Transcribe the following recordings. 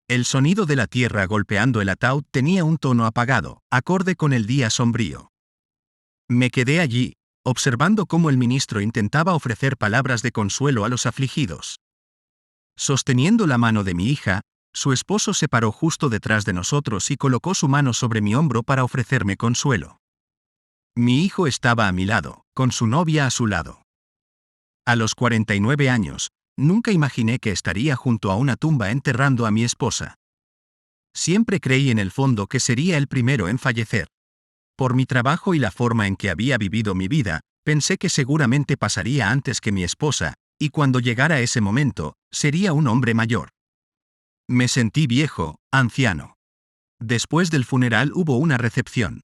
El sonido de la tierra golpeando el ataúd tenía un tono apagado, acorde con el día sombrío. Me quedé allí, observando cómo el ministro intentaba ofrecer palabras de consuelo a los afligidos. Sosteniendo la mano de mi hija, su esposo se paró justo detrás de nosotros y colocó su mano sobre mi hombro para ofrecerme consuelo. Mi hijo estaba a mi lado, con su novia a su lado. A los 49 años, nunca imaginé que estaría junto a una tumba enterrando a mi esposa. Siempre creí en el fondo que sería el primero en fallecer. Por mi trabajo y la forma en que había vivido mi vida, pensé que seguramente pasaría antes que mi esposa, y cuando llegara ese momento, sería un hombre mayor. Me sentí viejo, anciano. Después del funeral hubo una recepción.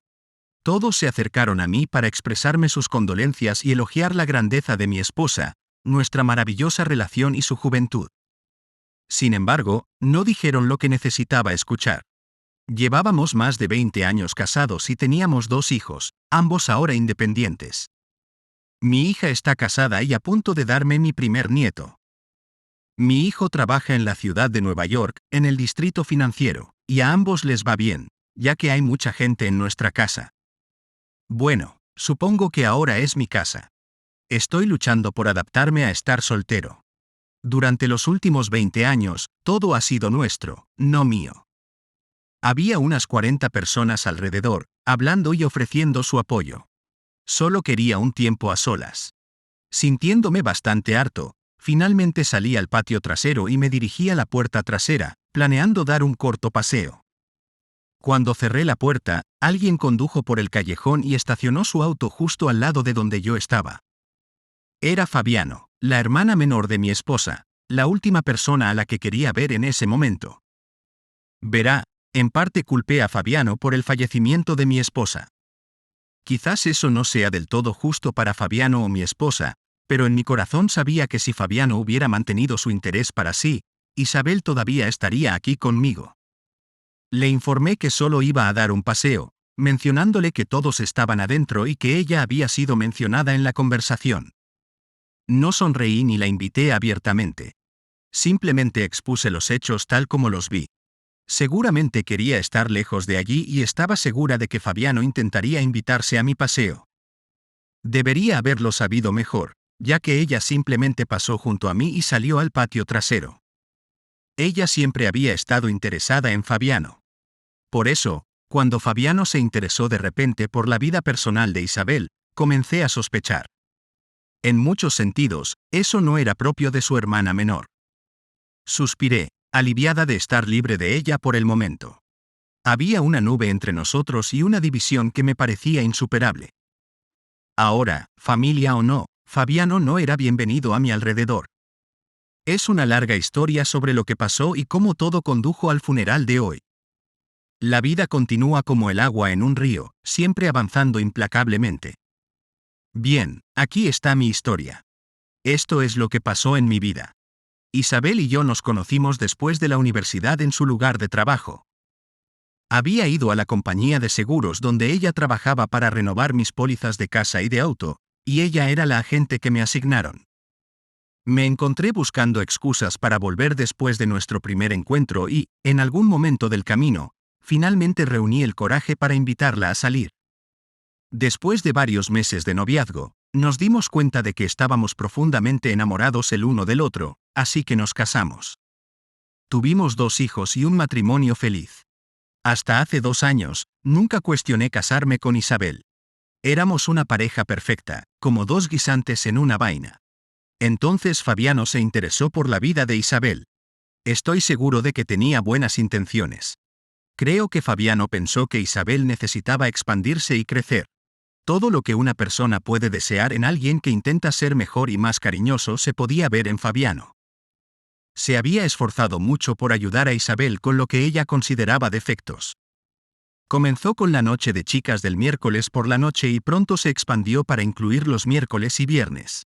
Todos se acercaron a mí para expresarme sus condolencias y elogiar la grandeza de mi esposa, nuestra maravillosa relación y su juventud. Sin embargo, no dijeron lo que necesitaba escuchar. Llevábamos más de 20 años casados y teníamos 2 hijos, ambos ahora independientes. Mi hija está casada y a punto de darme mi primer nieto. Mi hijo trabaja en la ciudad de Nueva York, en el distrito financiero, y a ambos les va bien, ya que hay mucha gente en nuestra casa. Bueno, supongo que ahora es mi casa. Estoy luchando por adaptarme a estar soltero. Durante los últimos 20 años, todo ha sido nuestro, no mío. Había unas 40 personas alrededor, hablando y ofreciendo su apoyo. Solo quería un tiempo a solas. Sintiéndome bastante harto, finalmente salí al patio trasero y me dirigí a la puerta trasera, planeando dar un corto paseo. Cuando cerré la puerta, alguien condujo por el callejón y estacionó su auto justo al lado de donde yo estaba. Era Fabiano, la hermana menor de mi esposa, la última persona a la que quería ver en ese momento. Verá, en parte culpé a Fabiano por el fallecimiento de mi esposa. Quizás eso no sea del todo justo para Fabiano o mi esposa, pero en mi corazón sabía que si Fabiano hubiera mantenido su interés para sí, Isabel todavía estaría aquí conmigo. Le informé que solo iba a dar un paseo, mencionándole que todos estaban adentro y que ella había sido mencionada en la conversación. No sonreí ni la invité abiertamente. Simplemente expuse los hechos tal como los vi. Seguramente quería estar lejos de allí y estaba segura de que Fabiano intentaría invitarse a mi paseo. Debería haberlo sabido mejor, ya que ella simplemente pasó junto a mí y salió al patio trasero. Ella siempre había estado interesada en Fabiano. Por eso, cuando Fabiano se interesó de repente por la vida personal de Isabel, comencé a sospechar. En muchos sentidos, eso no era propio de su hermana menor. Suspiré, aliviada de estar libre de ella por el momento. Había una nube entre nosotros y una división que me parecía insuperable. Ahora, familia o no, Fabiano no era bienvenido a mi alrededor. Es una larga historia sobre lo que pasó y cómo todo condujo al funeral de hoy. La vida continúa como el agua en un río, siempre avanzando implacablemente. Bien, aquí está mi historia. Esto es lo que pasó en mi vida. Isabel y yo nos conocimos después de la universidad en su lugar de trabajo. Había ido a la compañía de seguros donde ella trabajaba para renovar mis pólizas de casa y de auto, y ella era la agente que me asignaron. Me encontré buscando excusas para volver después de nuestro primer encuentro y, en algún momento del camino, finalmente reuní el coraje para invitarla a salir. Después de varios meses de noviazgo, nos dimos cuenta de que estábamos profundamente enamorados el uno del otro, así que nos casamos. Tuvimos 2 hijos y un matrimonio feliz. Hasta hace 2 años, nunca cuestioné casarme con Isabel. Éramos una pareja perfecta, como 2 guisantes en una vaina. Entonces Fabiano se interesó por la vida de Isabel. Estoy seguro de que tenía buenas intenciones. Creo que Fabiano pensó que Isabel necesitaba expandirse y crecer. Todo lo que una persona puede desear en alguien que intenta ser mejor y más cariñoso se podía ver en Fabiano. Se había esforzado mucho por ayudar a Isabel con lo que ella consideraba defectos. Comenzó con la noche de chicas del miércoles por la noche y pronto se expandió para incluir los miércoles y viernes.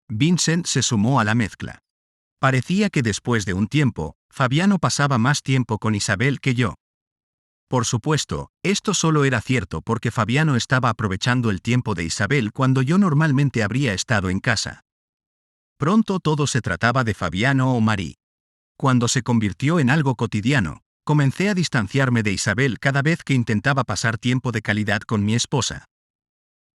Vincent se sumó a la mezcla. Parecía que después de un tiempo, Fabiano pasaba más tiempo con Isabel que yo. Por supuesto, esto solo era cierto porque Fabiano estaba aprovechando el tiempo de Isabel cuando yo normalmente habría estado en casa. Pronto todo se trataba de Fabiano o Marie. Cuando se convirtió en algo cotidiano, comencé a distanciarme de Isabel cada vez que intentaba pasar tiempo de calidad con mi esposa.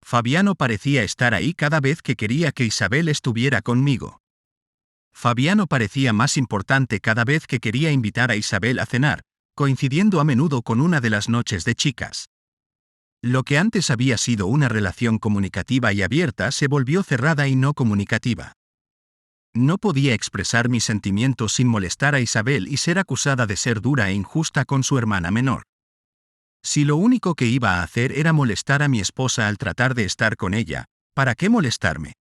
Fabiano parecía estar ahí cada vez que quería que Isabel estuviera conmigo. Fabiano parecía más importante cada vez que quería invitar a Isabel a cenar, coincidiendo a menudo con una de las noches de chicas. Lo que antes había sido una relación comunicativa y abierta se volvió cerrada y no comunicativa. No podía expresar mis sentimientos sin molestar a Isabel y ser acusada de ser dura e injusta con su hermana menor. Si lo único que iba a hacer era molestar a mi esposa al tratar de estar con ella, ¿para qué molestarme?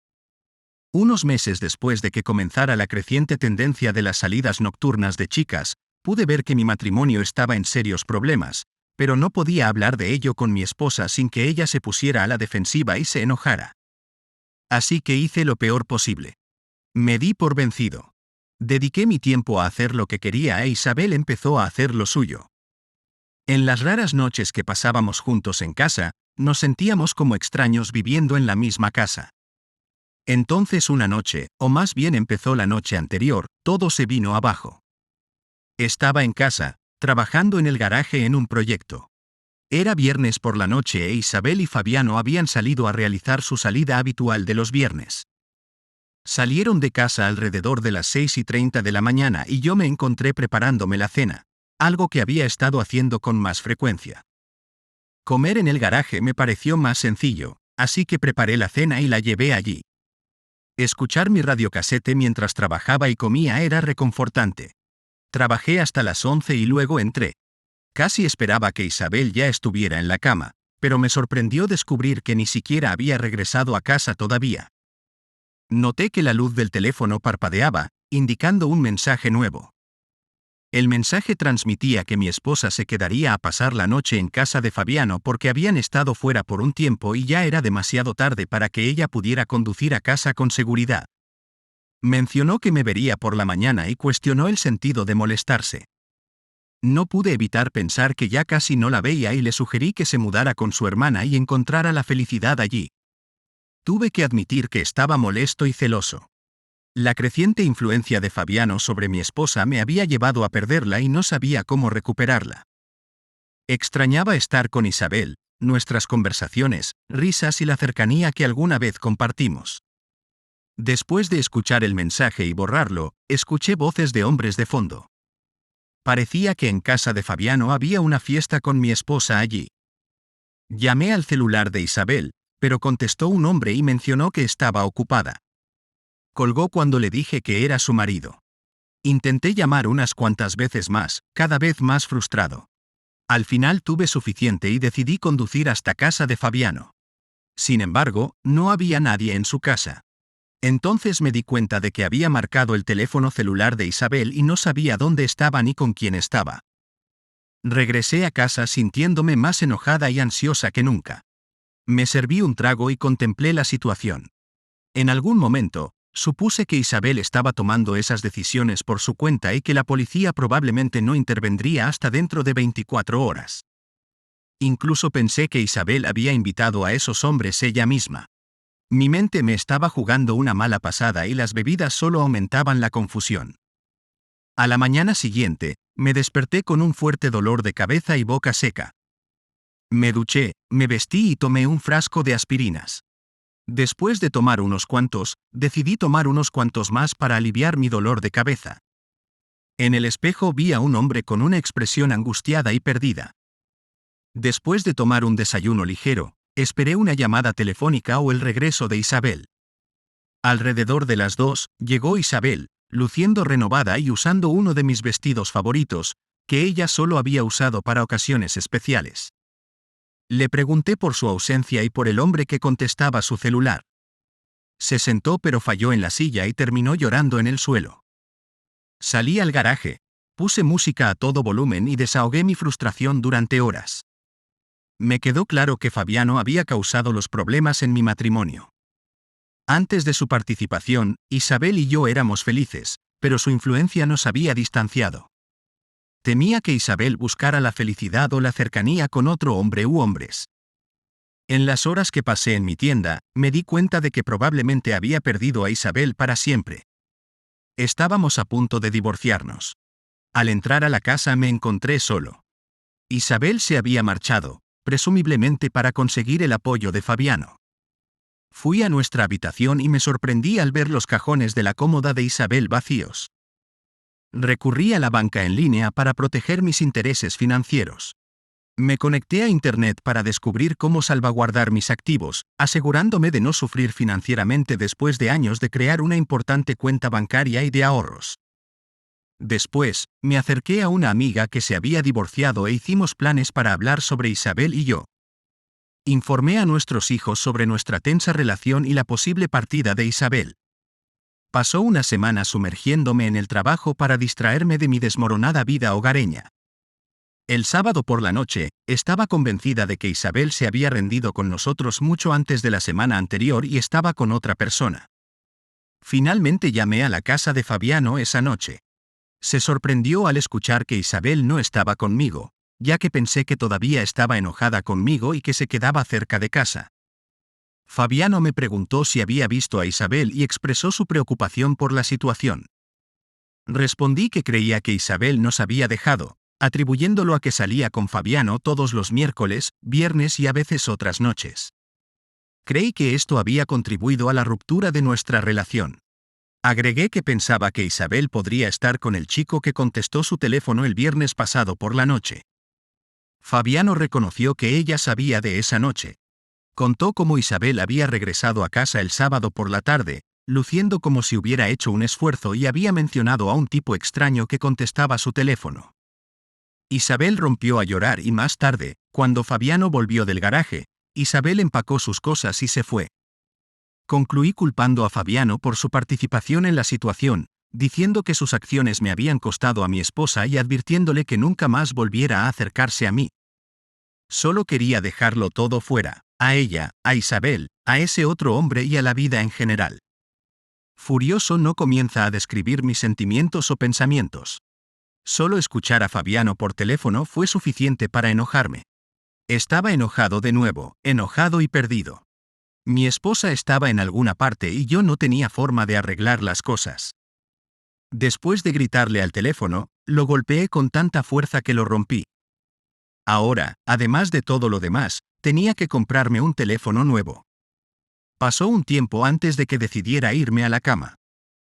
Unos meses después de que comenzara la creciente tendencia de las salidas nocturnas de chicas, pude ver que mi matrimonio estaba en serios problemas, pero no podía hablar de ello con mi esposa sin que ella se pusiera a la defensiva y se enojara. Así que hice lo peor posible. Me di por vencido. Dediqué mi tiempo a hacer lo que quería e Isabel empezó a hacer lo suyo. En las raras noches que pasábamos juntos en casa, nos sentíamos como extraños viviendo en la misma casa. Entonces una noche, o más bien empezó la noche anterior, todo se vino abajo. Estaba en casa, trabajando en el garaje en un proyecto. Era viernes por la noche e Isabel y Fabiano habían salido a realizar su salida habitual de los viernes. Salieron de casa alrededor de las 6:30 de la mañana y yo me encontré preparándome la cena, algo que había estado haciendo con más frecuencia. Comer en el garaje me pareció más sencillo, así que preparé la cena y la llevé allí. Escuchar mi radiocasete mientras trabajaba y comía era reconfortante. Trabajé hasta las 11 y luego entré. Casi esperaba que Isabel ya estuviera en la cama, pero me sorprendió descubrir que ni siquiera había regresado a casa todavía. Noté que la luz del teléfono parpadeaba, indicando un mensaje nuevo. El mensaje transmitía que mi esposa se quedaría a pasar la noche en casa de Fabiano porque habían estado fuera por un tiempo y ya era demasiado tarde para que ella pudiera conducir a casa con seguridad. Mencionó que me vería por la mañana y cuestionó el sentido de molestarse. No pude evitar pensar que ya casi no la veía y le sugerí que se mudara con su hermana y encontrara la felicidad allí. Tuve que admitir que estaba molesto y celoso. La creciente influencia de Fabiano sobre mi esposa me había llevado a perderla y no sabía cómo recuperarla. Extrañaba estar con Isabel, nuestras conversaciones, risas y la cercanía que alguna vez compartimos. Después de escuchar el mensaje y borrarlo, escuché voces de hombres de fondo. Parecía que en casa de Fabiano había una fiesta con mi esposa allí. Llamé al celular de Isabel, pero contestó un hombre y mencionó que estaba ocupada. Colgó cuando le dije que era su marido. Intenté llamar unas cuantas veces más, cada vez más frustrado. Al final tuve suficiente y decidí conducir hasta casa de Fabiano. Sin embargo, no había nadie en su casa. Entonces me di cuenta de que había marcado el teléfono celular de Isabel y no sabía dónde estaba ni con quién estaba. Regresé a casa sintiéndome más enojada y ansiosa que nunca. Me serví un trago y contemplé la situación. En algún momento, supuse que Isabel estaba tomando esas decisiones por su cuenta y que la policía probablemente no intervendría hasta dentro de 24 horas. Incluso pensé que Isabel había invitado a esos hombres ella misma. Mi mente me estaba jugando una mala pasada y las bebidas solo aumentaban la confusión. A la mañana siguiente, me desperté con un fuerte dolor de cabeza y boca seca. Me duché, me vestí y tomé un frasco de aspirinas. Después de tomar unos cuantos, decidí tomar unos cuantos más para aliviar mi dolor de cabeza. En el espejo vi a un hombre con una expresión angustiada y perdida. Después de tomar un desayuno ligero, esperé una llamada telefónica o el regreso de Isabel. Alrededor de las 2, llegó Isabel, luciendo renovada y usando uno de mis vestidos favoritos, que ella solo había usado para ocasiones especiales. Le pregunté por su ausencia y por el hombre que contestaba su celular. Se sentó pero falló en la silla y terminó llorando en el suelo. Salí al garaje, puse música a todo volumen y desahogué mi frustración durante horas. Me quedó claro que Fabiano había causado los problemas en mi matrimonio. Antes de su participación, Isabel y yo éramos felices, pero su influencia nos había distanciado. Temía que Isabel buscara la felicidad o la cercanía con otro hombre u hombres. En las horas que pasé en mi tienda, me di cuenta de que probablemente había perdido a Isabel para siempre. Estábamos a punto de divorciarnos. Al entrar a la casa me encontré solo. Isabel se había marchado, presumiblemente para conseguir el apoyo de Fabiano. Fui a nuestra habitación y me sorprendí al ver los cajones de la cómoda de Isabel vacíos. Recurrí a la banca en línea para proteger mis intereses financieros. Me conecté a Internet para descubrir cómo salvaguardar mis activos, asegurándome de no sufrir financieramente después de años de crear una importante cuenta bancaria y de ahorros. Después, me acerqué a una amiga que se había divorciado e hicimos planes para hablar sobre Isabel y yo. Informé a nuestros hijos sobre nuestra tensa relación y la posible partida de Isabel. Pasó una semana sumergiéndome en el trabajo para distraerme de mi desmoronada vida hogareña. El sábado por la noche, estaba convencida de que Isabel se había rendido con nosotros mucho antes de la semana anterior y estaba con otra persona. Finalmente llamé a la casa de Fabiano esa noche. Se sorprendió al escuchar que Isabel no estaba conmigo, ya que pensé que todavía estaba enojada conmigo y que se quedaba cerca de casa. Fabiano me preguntó si había visto a Isabel y expresó su preocupación por la situación. Respondí que creía que Isabel nos había dejado, atribuyéndolo a que salía con Fabiano todos los miércoles, viernes y a veces otras noches. Creí que esto había contribuido a la ruptura de nuestra relación. Agregué que pensaba que Isabel podría estar con el chico que contestó su teléfono el viernes pasado por la noche. Fabiano reconoció que ella sabía de esa noche. Contó cómo Isabel había regresado a casa el sábado por la tarde, luciendo como si hubiera hecho un esfuerzo y había mencionado a un tipo extraño que contestaba su teléfono. Isabel rompió a llorar y más tarde, cuando Fabiano volvió del garaje, Isabel empacó sus cosas y se fue. Concluí culpando a Fabiano por su participación en la situación, diciendo que sus acciones me habían costado a mi esposa y advirtiéndole que nunca más volviera a acercarse a mí. Solo quería dejarlo todo fuera, a ella, a Isabel, a ese otro hombre y a la vida en general. Furioso no comienza a describir mis sentimientos o pensamientos. Solo escuchar a Fabiano por teléfono fue suficiente para enojarme. Estaba enojado de nuevo, enojado y perdido. Mi esposa estaba en alguna parte y yo no tenía forma de arreglar las cosas. Después de gritarle al teléfono, lo golpeé con tanta fuerza que lo rompí. Ahora, además de todo lo demás, tenía que comprarme un teléfono nuevo. Pasó un tiempo antes de que decidiera irme a la cama.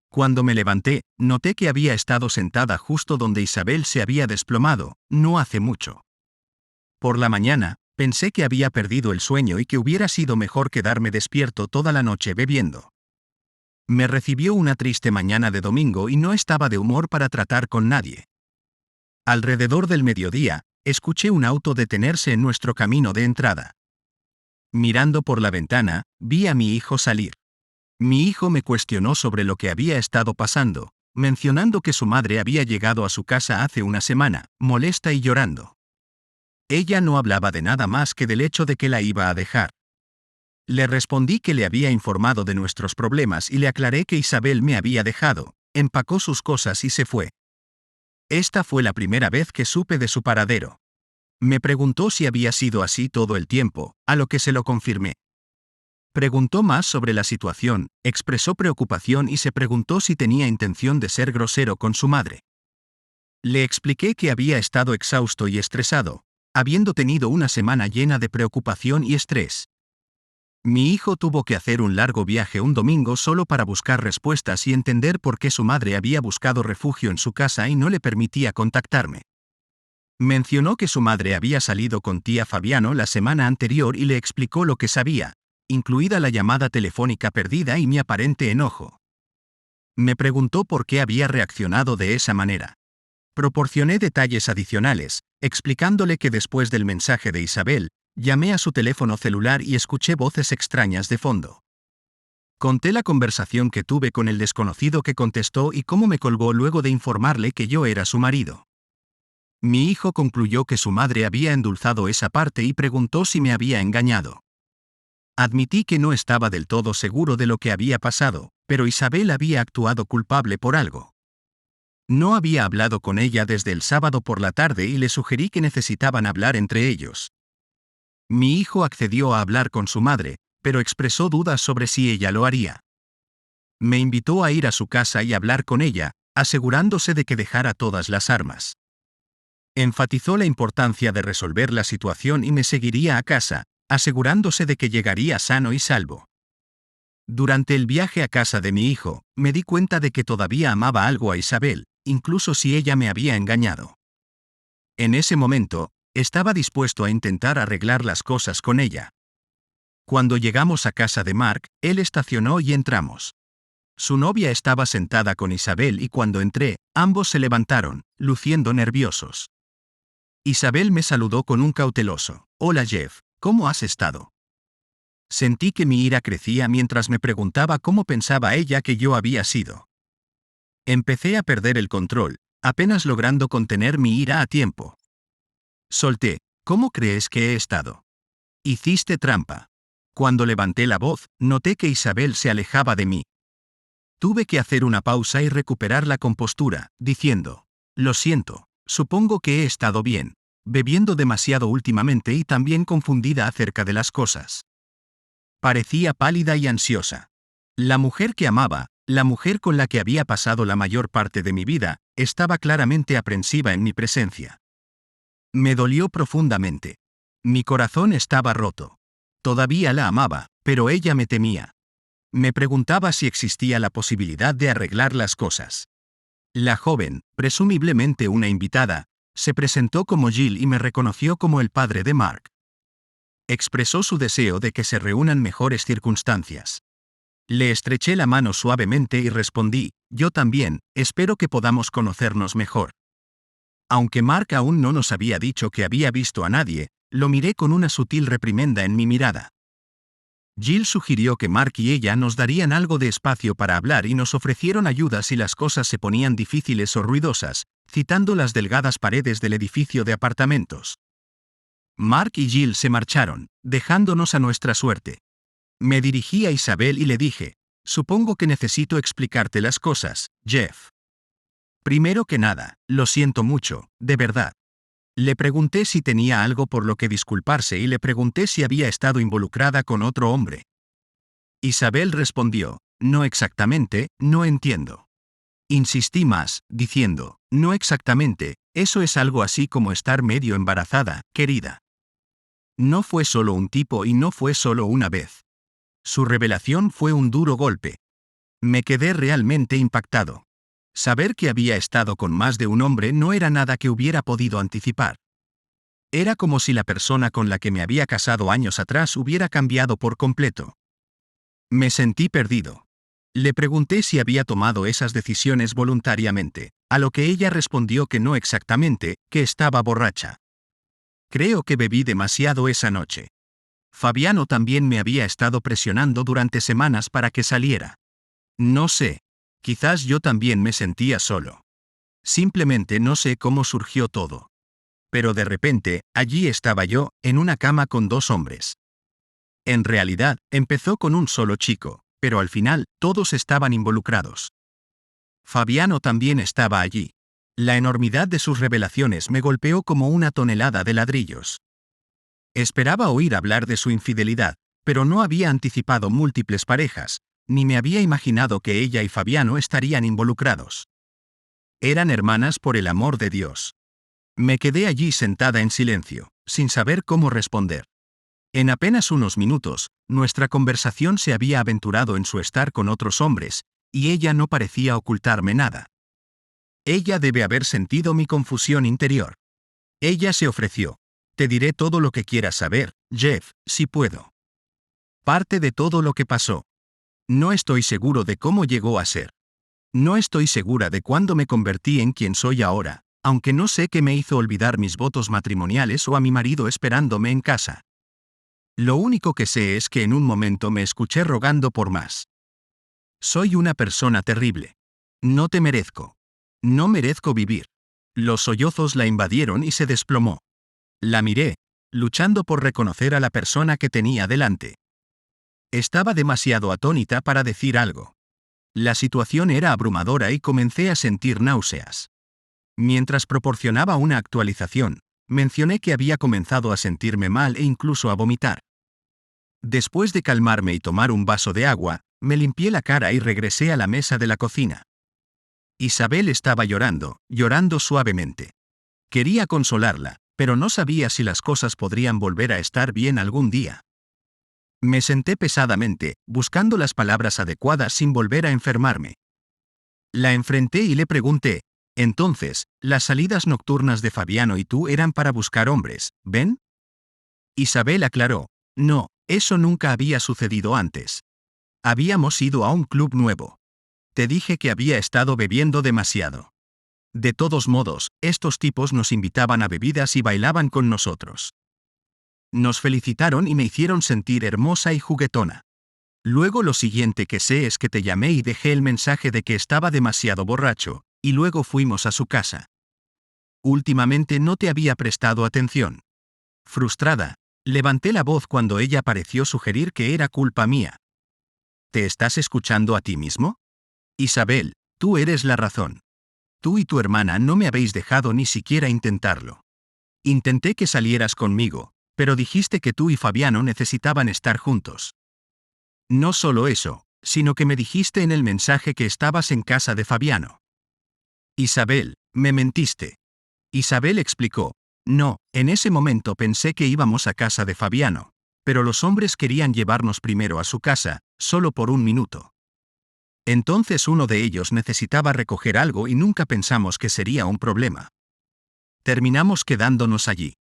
Cuando me levanté, noté que había estado sentada justo donde Isabel se había desplomado, no hace mucho. Por la mañana, pensé que había perdido el sueño y que hubiera sido mejor quedarme despierto toda la noche bebiendo. Me recibió una triste mañana de domingo y no estaba de humor para tratar con nadie. Alrededor del mediodía, escuché un auto detenerse en nuestro camino de entrada. Mirando por la ventana, vi a mi hijo salir. Mi hijo me cuestionó sobre lo que había estado pasando, mencionando que su madre había llegado a su casa hace una semana, molesta y llorando. Ella no hablaba de nada más que del hecho de que la iba a dejar. Le respondí que le había informado de nuestros problemas y le aclaré que Isabel me había dejado, empacó sus cosas y se fue. Esta fue la primera vez que supe de su paradero. Me preguntó si había sido así todo el tiempo, a lo que se lo confirmé. Preguntó más sobre la situación, expresó preocupación y se preguntó si tenía intención de ser grosero con su madre. Le expliqué que había estado exhausto y estresado, habiendo tenido una semana llena de preocupación y estrés. Mi hijo tuvo que hacer un largo viaje un domingo solo para buscar respuestas y entender por qué su madre había buscado refugio en su casa y no le permitía contactarme. Mencionó que su madre había salido con tía Fabiano la semana anterior y le explicó lo que sabía, incluida la llamada telefónica perdida y mi aparente enojo. Me preguntó por qué había reaccionado de esa manera. Proporcioné detalles adicionales, explicándole que después del mensaje de Isabel, llamé a su teléfono celular y escuché voces extrañas de fondo. Conté la conversación que tuve con el desconocido que contestó y cómo me colgó luego de informarle que yo era su marido. Mi hijo concluyó que su madre había endulzado esa parte y preguntó si me había engañado. Admití que no estaba del todo seguro de lo que había pasado, pero Isabel había actuado culpable por algo. No había hablado con ella desde el sábado por la tarde y le sugerí que necesitaban hablar entre ellos. Mi hijo accedió a hablar con su madre, pero expresó dudas sobre si ella lo haría. Me invitó a ir a su casa y hablar con ella, asegurándose de que dejara todas las armas. Enfatizó la importancia de resolver la situación y me seguiría a casa, asegurándose de que llegaría sano y salvo. Durante el viaje a casa de mi hijo, me di cuenta de que todavía amaba algo a Isabel, incluso si ella me había engañado. En ese momento, estaba dispuesto a intentar arreglar las cosas con ella. Cuando llegamos a casa de Mark, él estacionó y entramos. Su novia estaba sentada con Isabel y cuando entré, ambos se levantaron, luciendo nerviosos. Isabel me saludó con un cauteloso: «Hola Jeff, ¿cómo has estado?». Sentí que mi ira crecía mientras me preguntaba cómo pensaba ella que yo había sido. Empecé a perder el control, apenas logrando contener mi ira a tiempo. Solté: «¿Cómo crees que he estado?». «Hiciste trampa». Cuando levanté la voz, noté que Isabel se alejaba de mí. Tuve que hacer una pausa y recuperar la compostura, diciendo: «Lo siento, supongo que he estado bien, bebiendo demasiado últimamente y también confundida acerca de las cosas». Parecía pálida y ansiosa. La mujer que amaba, la mujer con la que había pasado la mayor parte de mi vida, estaba claramente aprensiva en mi presencia. Me dolió profundamente. Mi corazón estaba roto. Todavía la amaba, pero ella me temía. Me preguntaba si existía la posibilidad de arreglar las cosas. La joven, presumiblemente una invitada, se presentó como Jill y me reconoció como el padre de Mark. Expresó su deseo de que se reúnan mejores circunstancias. Le estreché la mano suavemente y respondí: «Yo también, espero que podamos conocernos mejor». Aunque Mark aún no nos había dicho que había visto a nadie, lo miré con una sutil reprimenda en mi mirada. Jill sugirió que Mark y ella nos darían algo de espacio para hablar y nos ofrecieron ayuda si las cosas se ponían difíciles o ruidosas, citando las delgadas paredes del edificio de apartamentos. Mark y Jill se marcharon, dejándonos a nuestra suerte. Me dirigí a Isabel y le dije: «Supongo que necesito explicarte las cosas, Jeff. Primero que nada, lo siento mucho, de verdad». Le pregunté si tenía algo por lo que disculparse y le pregunté si había estado involucrada con otro hombre. Isabel respondió: «No exactamente, no entiendo». Insistí más, diciendo: «No exactamente, eso es algo así como estar medio embarazada, querida». No fue solo un tipo y no fue solo una vez. Su revelación fue un duro golpe. Me quedé realmente impactado. Saber que había estado con más de un hombre no era nada que hubiera podido anticipar. Era como si la persona con la que me había casado años atrás hubiera cambiado por completo. Me sentí perdido. Le pregunté si había tomado esas decisiones voluntariamente, a lo que ella respondió que no exactamente, que estaba borracha. Creo que bebí demasiado esa noche. Fabiano también me había estado presionando durante semanas para que saliera. No sé. Quizás yo también me sentía solo. Simplemente no sé cómo surgió todo. Pero de repente, allí estaba yo, en una cama con dos hombres. En realidad, empezó con un solo chico, pero al final, todos estaban involucrados. Fabiano también estaba allí. La enormidad de sus revelaciones me golpeó como una tonelada de ladrillos. Esperaba oír hablar de su infidelidad, pero no había anticipado múltiples parejas, ni me había imaginado que ella y Fabiano estarían involucrados. Eran hermanas por el amor de Dios. Me quedé allí sentada en silencio, sin saber cómo responder. En apenas unos minutos, nuestra conversación se había aventurado en su estar con otros hombres, y ella no parecía ocultarme nada. Ella debe haber sentido mi confusión interior. Ella se ofreció: «Te diré todo lo que quieras saber, Jeff, si puedo. Parte de todo lo que pasó. No estoy seguro de cómo llegó a ser. No estoy segura de cuándo me convertí en quien soy ahora, aunque no sé qué me hizo olvidar mis votos matrimoniales o a mi marido esperándome en casa. Lo único que sé es que en un momento me escuché rogando por más. Soy una persona terrible. No te merezco. No merezco vivir». Los sollozos la invadieron y se desplomó. La miré, luchando por reconocer a la persona que tenía delante. Estaba demasiado atónita para decir algo. La situación era abrumadora y comencé a sentir náuseas. Mientras proporcionaba una actualización, mencioné que había comenzado a sentirme mal e incluso a vomitar. Después de calmarme y tomar un vaso de agua, Me limpié la cara y regresé a la mesa de la cocina. Isabel estaba llorando, llorando suavemente. Quería consolarla, pero no sabía si las cosas podrían volver a estar bien algún día. Me senté pesadamente, buscando las palabras adecuadas sin volver a enfermarme. La enfrenté y le pregunté, entonces, las salidas nocturnas de Fabiano y tú eran para buscar hombres, ¿ven? Isabel aclaró, no, eso nunca había sucedido antes. Habíamos ido a un club nuevo. Te dije que había estado bebiendo demasiado. De todos modos, estos tipos nos invitaban a bebidas y bailaban con nosotros. Nos felicitaron y me hicieron sentir hermosa y juguetona. Luego lo siguiente que sé es que te llamé y dejé el mensaje de que estaba demasiado borracho, y luego fuimos a su casa. Últimamente no te había prestado atención. Frustrada, levanté la voz cuando ella pareció sugerir que era culpa mía. ¿Te estás escuchando a ti mismo? Isabel, tú eres la razón. Tú y tu hermana no me habéis dejado ni siquiera intentarlo. Intenté que salieras conmigo, pero dijiste que tú y Fabiano necesitaban estar juntos. No solo eso, sino que me dijiste en el mensaje que estabas en casa de Fabiano. Isabel, me mentiste. Isabel explicó, no, en ese momento pensé que íbamos a casa de Fabiano, pero los hombres querían llevarnos primero a su casa, solo por un minuto. Entonces uno de ellos necesitaba recoger algo y nunca pensamos que sería un problema. Terminamos quedándonos allí.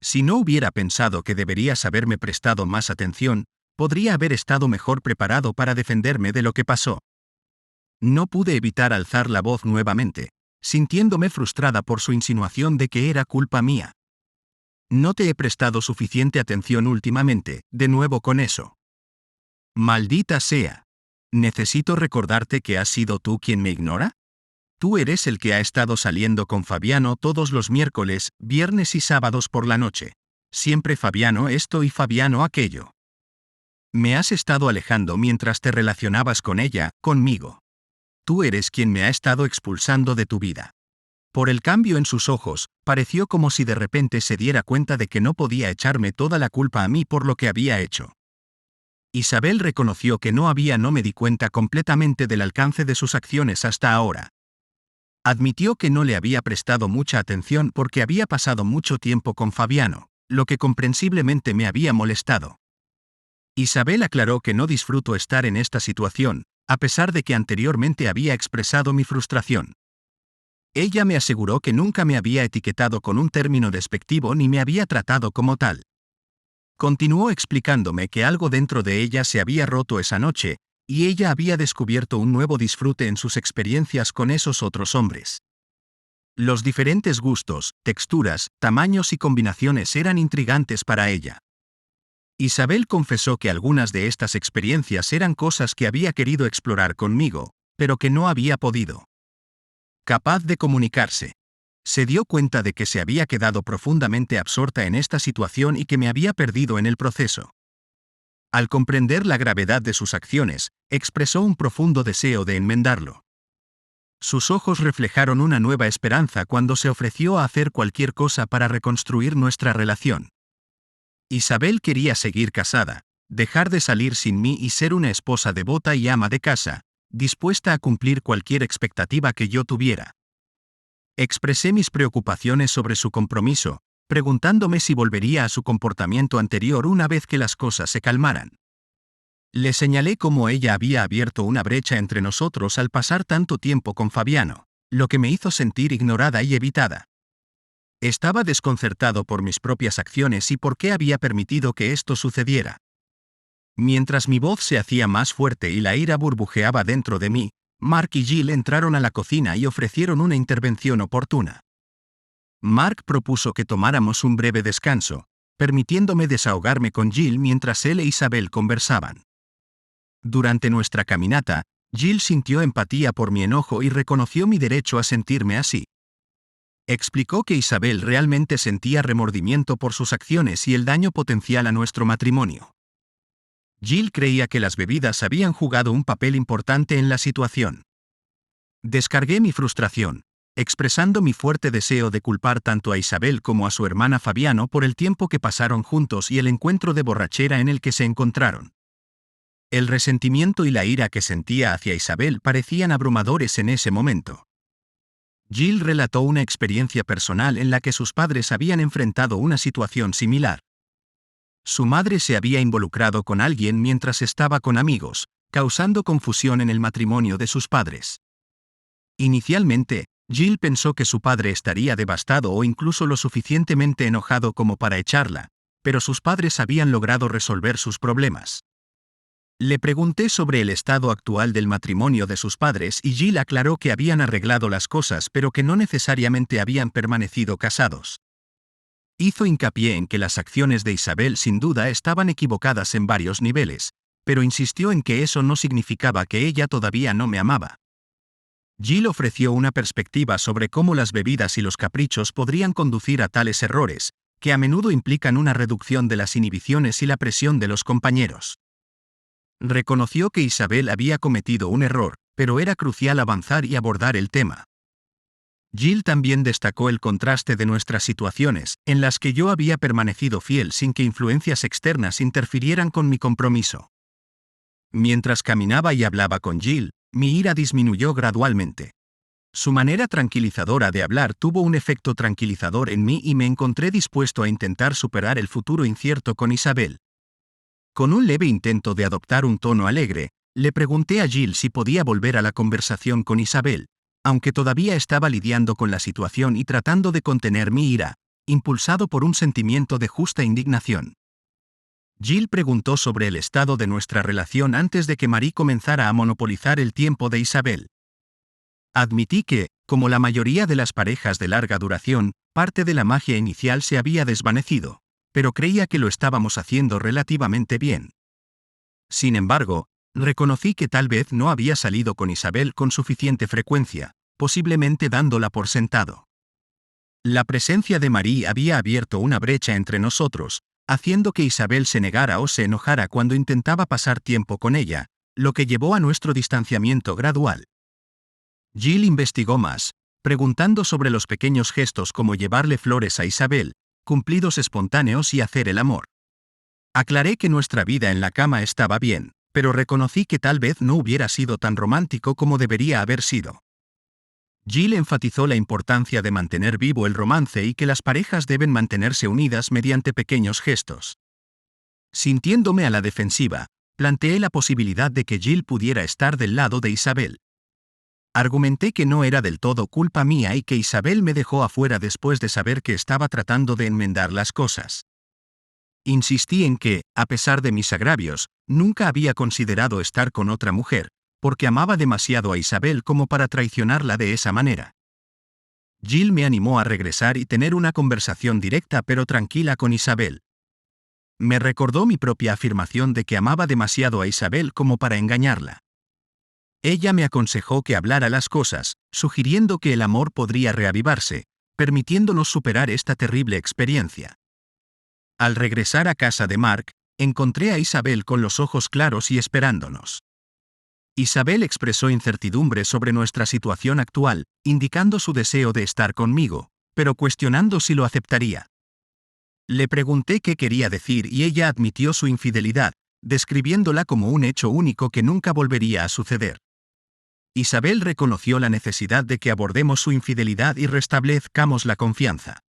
Si no hubiera pensado que deberías haberme prestado más atención, podría haber estado mejor preparado para defenderme de lo que pasó. No pude evitar alzar la voz nuevamente, sintiéndome frustrada por su insinuación de que era culpa mía. No te he prestado suficiente atención últimamente, de nuevo con eso. Maldita sea. ¿Necesito recordarte que has sido tú quien me ignora? Tú eres el que ha estado saliendo con Fabiano todos los miércoles, viernes y sábados por la noche. Siempre Fabiano esto y Fabiano aquello. Me has estado alejando mientras te relacionabas con ella, conmigo. Tú eres quien me ha estado expulsando de tu vida. Por el cambio en sus ojos, pareció como si de repente se diera cuenta de que no podía echarme toda la culpa a mí por lo que había hecho. Isabel reconoció que no me di cuenta completamente del alcance de sus acciones hasta ahora. Admitió que no le había prestado mucha atención porque había pasado mucho tiempo con Fabiano, lo que comprensiblemente me había molestado. Isabel aclaró que no disfruto estar en esta situación, a pesar de que anteriormente había expresado mi frustración. Ella me aseguró que nunca me había etiquetado con un término despectivo ni me había tratado como tal. Continuó explicándome que algo dentro de ella se había roto esa noche, y ella había descubierto un nuevo disfrute en sus experiencias con esos otros hombres. Los diferentes gustos, texturas, tamaños y combinaciones eran intrigantes para ella. Isabel confesó que algunas de estas experiencias eran cosas que había querido explorar conmigo, pero que no había podido. Capaz de comunicarse. Se dio cuenta de que se había quedado profundamente absorta en esta situación y que me había perdido en el proceso. Al comprender la gravedad de sus acciones, expresó un profundo deseo de enmendarlo. Sus ojos reflejaron una nueva esperanza cuando se ofreció a hacer cualquier cosa para reconstruir nuestra relación. Isabel quería seguir casada, dejar de salir sin mí y ser una esposa devota y ama de casa, dispuesta a cumplir cualquier expectativa que yo tuviera. Expresé mis preocupaciones sobre su compromiso, preguntándome si volvería a su comportamiento anterior una vez que las cosas se calmaran. Le señalé cómo ella había abierto una brecha entre nosotros al pasar tanto tiempo con Fabiano, lo que me hizo sentir ignorada y evitada. Estaba desconcertado por mis propias acciones y por qué había permitido que esto sucediera. Mientras mi voz se hacía más fuerte y la ira burbujeaba dentro de mí, Mark y Jill entraron a la cocina y ofrecieron una intervención oportuna. Mark propuso que tomáramos un breve descanso, permitiéndome desahogarme con Jill mientras él e Isabel conversaban. Durante nuestra caminata, Jill sintió empatía por mi enojo y reconoció mi derecho a sentirme así. Explicó que Isabel realmente sentía remordimiento por sus acciones y el daño potencial a nuestro matrimonio. Jill creía que las bebidas habían jugado un papel importante en la situación. Descargué mi frustración, expresando mi fuerte deseo de culpar tanto a Isabel como a su hermana Fabiano por el tiempo que pasaron juntos y el encuentro de borrachera en el que se encontraron. El resentimiento y la ira que sentía hacia Isabel parecían abrumadores en ese momento. Jill relató una experiencia personal en la que sus padres habían enfrentado una situación similar. Su madre se había involucrado con alguien mientras estaba con amigos, causando confusión en el matrimonio de sus padres. Inicialmente, Jill pensó que su padre estaría devastado o incluso lo suficientemente enojado como para echarla, pero sus padres habían logrado resolver sus problemas. Le pregunté sobre el estado actual del matrimonio de sus padres y Jill aclaró que habían arreglado las cosas pero que no necesariamente habían permanecido casados. Hizo hincapié en que las acciones de Isabel sin duda estaban equivocadas en varios niveles, pero insistió en que eso no significaba que ella todavía no me amaba. Jill ofreció una perspectiva sobre cómo las bebidas y los caprichos podrían conducir a tales errores, que a menudo implican una reducción de las inhibiciones y la presión de los compañeros. Reconoció que Isabel había cometido un error, pero era crucial avanzar y abordar el tema. Jill también destacó el contraste de nuestras situaciones, en las que yo había permanecido fiel sin que influencias externas interfirieran con mi compromiso. Mientras caminaba y hablaba con Jill, mi ira disminuyó gradualmente. Su manera tranquilizadora de hablar tuvo un efecto tranquilizador en mí y me encontré dispuesto a intentar superar el futuro incierto con Isabel. Con un leve intento de adoptar un tono alegre, le pregunté a Jill si podía volver a la conversación con Isabel, aunque todavía estaba lidiando con la situación y tratando de contener mi ira, impulsado por un sentimiento de justa indignación. Jill preguntó sobre el estado de nuestra relación antes de que Marie comenzara a monopolizar el tiempo de Isabel. Admití que, como la mayoría de las parejas de larga duración, parte de la magia inicial se había desvanecido, pero creía que lo estábamos haciendo relativamente bien. Sin embargo, reconocí que tal vez no había salido con Isabel con suficiente frecuencia, posiblemente dándola por sentado. La presencia de Marie había abierto una brecha entre nosotros, haciendo que Isabel se negara o se enojara cuando intentaba pasar tiempo con ella, lo que llevó a nuestro distanciamiento gradual. Jill investigó más, preguntando sobre los pequeños gestos como llevarle flores a Isabel, cumplidos espontáneos y hacer el amor. Aclaré que nuestra vida en la cama estaba bien, pero reconocí que tal vez no hubiera sido tan romántico como debería haber sido. Jill enfatizó la importancia de mantener vivo el romance y que las parejas deben mantenerse unidas mediante pequeños gestos. Sintiéndome a la defensiva, planteé la posibilidad de que Jill pudiera estar del lado de Isabel. Argumenté que no era del todo culpa mía y que Isabel me dejó afuera después de saber que estaba tratando de enmendar las cosas. Insistí en que, a pesar de mis agravios, nunca había considerado estar con otra mujer, porque amaba demasiado a Isabel como para traicionarla de esa manera. Jill me animó a regresar y tener una conversación directa pero tranquila con Isabel. Me recordó mi propia afirmación de que amaba demasiado a Isabel como para engañarla. Ella me aconsejó que hablara las cosas, sugiriendo que el amor podría reavivarse, permitiéndonos superar esta terrible experiencia. Al regresar a casa de Mark, encontré a Isabel con los ojos claros y esperándonos. Isabel expresó incertidumbre sobre nuestra situación actual, indicando su deseo de estar conmigo, pero cuestionando si lo aceptaría. Le pregunté qué quería decir y ella admitió su infidelidad, describiéndola como un hecho único que nunca volvería a suceder. Isabel reconoció la necesidad de que abordemos su infidelidad y restablezcamos la confianza.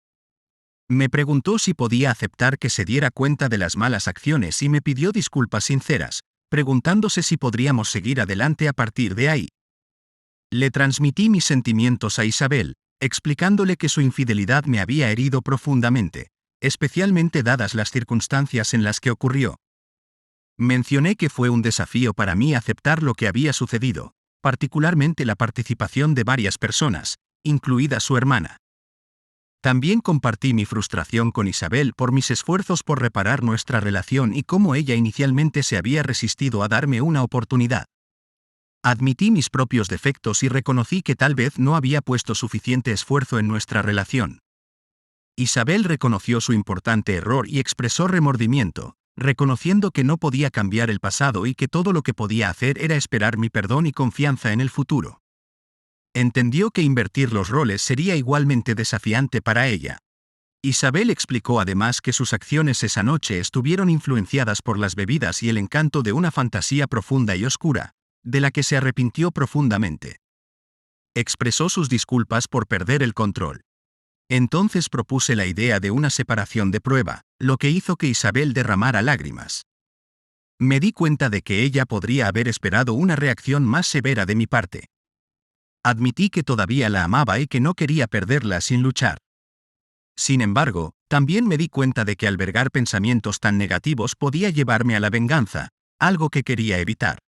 Me preguntó si podía aceptar que se diera cuenta de las malas acciones y me pidió disculpas sinceras, preguntándose si podríamos seguir adelante a partir de ahí. Le transmití mis sentimientos a Isabel, explicándole que su infidelidad me había herido profundamente, especialmente dadas las circunstancias en las que ocurrió. Mencioné que fue un desafío para mí aceptar lo que había sucedido, particularmente la participación de varias personas, incluida su hermana. También compartí mi frustración con Isabel por mis esfuerzos por reparar nuestra relación y cómo ella inicialmente se había resistido a darme una oportunidad. Admití mis propios defectos y reconocí que tal vez no había puesto suficiente esfuerzo en nuestra relación. Isabel reconoció su importante error y expresó remordimiento, reconociendo que no podía cambiar el pasado y que todo lo que podía hacer era esperar mi perdón y confianza en el futuro. Entendió que invertir los roles sería igualmente desafiante para ella. Isabel explicó además que sus acciones esa noche estuvieron influenciadas por las bebidas y el encanto de una fantasía profunda y oscura, de la que se arrepintió profundamente. Expresó sus disculpas por perder el control. Entonces propuse la idea de una separación de prueba, lo que hizo que Isabel derramara lágrimas. Me di cuenta de que ella podría haber esperado una reacción más severa de mi parte. Admití que todavía la amaba y que no quería perderla sin luchar. Sin embargo, también me di cuenta de que albergar pensamientos tan negativos podía llevarme a la venganza, algo que quería evitar.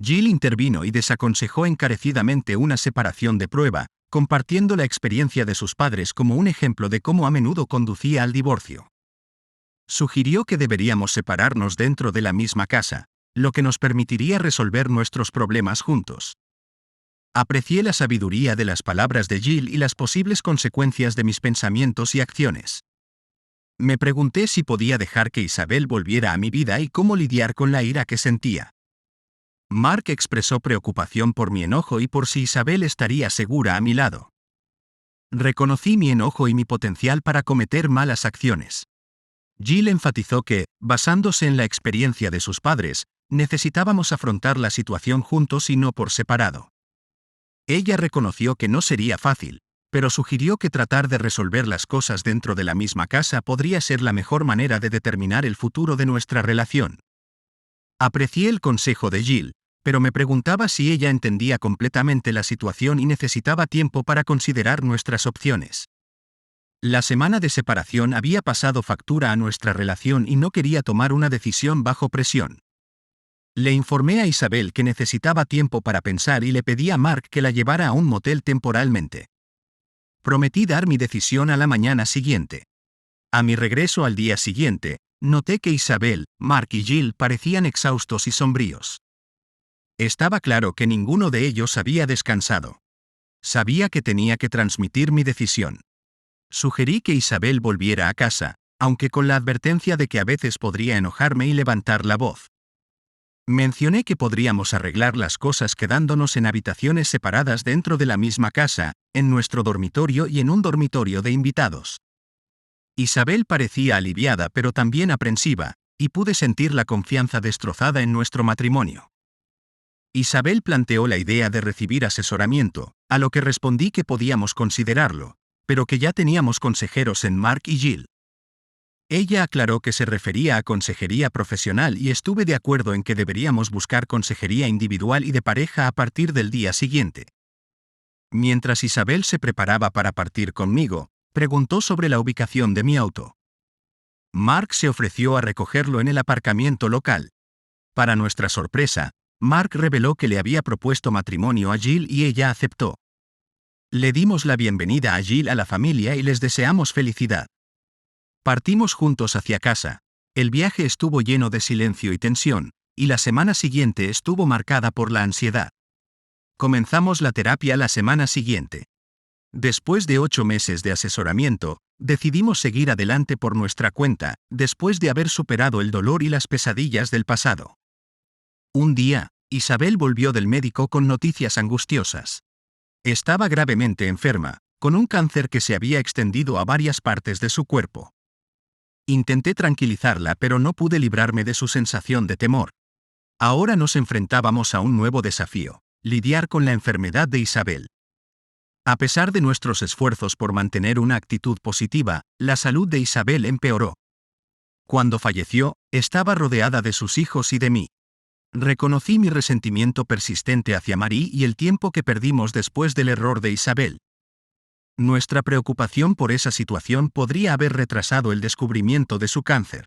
Jill intervino y desaconsejó encarecidamente una separación de prueba, compartiendo la experiencia de sus padres como un ejemplo de cómo a menudo conducía al divorcio. Sugirió que deberíamos separarnos dentro de la misma casa, lo que nos permitiría resolver nuestros problemas juntos. Aprecié la sabiduría de las palabras de Jill y las posibles consecuencias de mis pensamientos y acciones. Me pregunté si podía dejar que Isabel volviera a mi vida y cómo lidiar con la ira que sentía. Mark expresó preocupación por mi enojo y por si Isabel estaría segura a mi lado. Reconocí mi enojo y mi potencial para cometer malas acciones. Jill enfatizó que, basándose en la experiencia de sus padres, necesitábamos afrontar la situación juntos y no por separado. Ella reconoció que no sería fácil, pero sugirió que tratar de resolver las cosas dentro de la misma casa podría ser la mejor manera de determinar el futuro de nuestra relación. Aprecié el consejo de Jill, pero me preguntaba si ella entendía completamente la situación y necesitaba tiempo para considerar nuestras opciones. La semana de separación había pasado factura a nuestra relación y no quería tomar una decisión bajo presión. Le informé a Isabel que necesitaba tiempo para pensar y le pedí a Mark que la llevara a un motel temporalmente. Prometí dar mi decisión a la mañana siguiente. A mi regreso al día siguiente, noté que Isabel, Mark y Jill parecían exhaustos y sombríos. Estaba claro que ninguno de ellos había descansado. Sabía que tenía que transmitir mi decisión. Sugerí que Isabel volviera a casa, aunque con la advertencia de que a veces podría enojarme y levantar la voz. Mencioné que podríamos arreglar las cosas quedándonos en habitaciones separadas dentro de la misma casa, en nuestro dormitorio y en un dormitorio de invitados. Isabel parecía aliviada pero también aprensiva, y pude sentir la confianza destrozada en nuestro matrimonio. Isabel planteó la idea de recibir asesoramiento, a lo que respondí que podíamos considerarlo, pero que ya teníamos consejeros en Mark y Jill. Ella aclaró que se refería a consejería profesional y estuve de acuerdo en que deberíamos buscar consejería individual y de pareja a partir del día siguiente. Mientras Isabel se preparaba para partir conmigo, preguntó sobre la ubicación de mi auto. Mark se ofreció a recogerlo en el aparcamiento local. Para nuestra sorpresa, Mark reveló que le había propuesto matrimonio a Jill y ella aceptó. Le dimos la bienvenida a Jill a la familia y les deseamos felicidad. Partimos juntos hacia casa. El viaje estuvo lleno de silencio y tensión, y la semana siguiente estuvo marcada por la ansiedad. Comenzamos la terapia la semana siguiente. Después de 8 meses de asesoramiento, decidimos seguir adelante por nuestra cuenta, después de haber superado el dolor y las pesadillas del pasado. Un día, Isabel volvió del médico con noticias angustiosas. Estaba gravemente enferma, con un cáncer que se había extendido a varias partes de su cuerpo. Intenté tranquilizarla, pero no pude librarme de su sensación de temor. Ahora nos enfrentábamos a un nuevo desafío: lidiar con la enfermedad de Isabel. A pesar de nuestros esfuerzos por mantener una actitud positiva, la salud de Isabel empeoró. Cuando falleció, estaba rodeada de sus hijos y de mí. Reconocí mi resentimiento persistente hacia Marie y el tiempo que perdimos después del error de Isabel. Nuestra preocupación por esa situación podría haber retrasado el descubrimiento de su cáncer.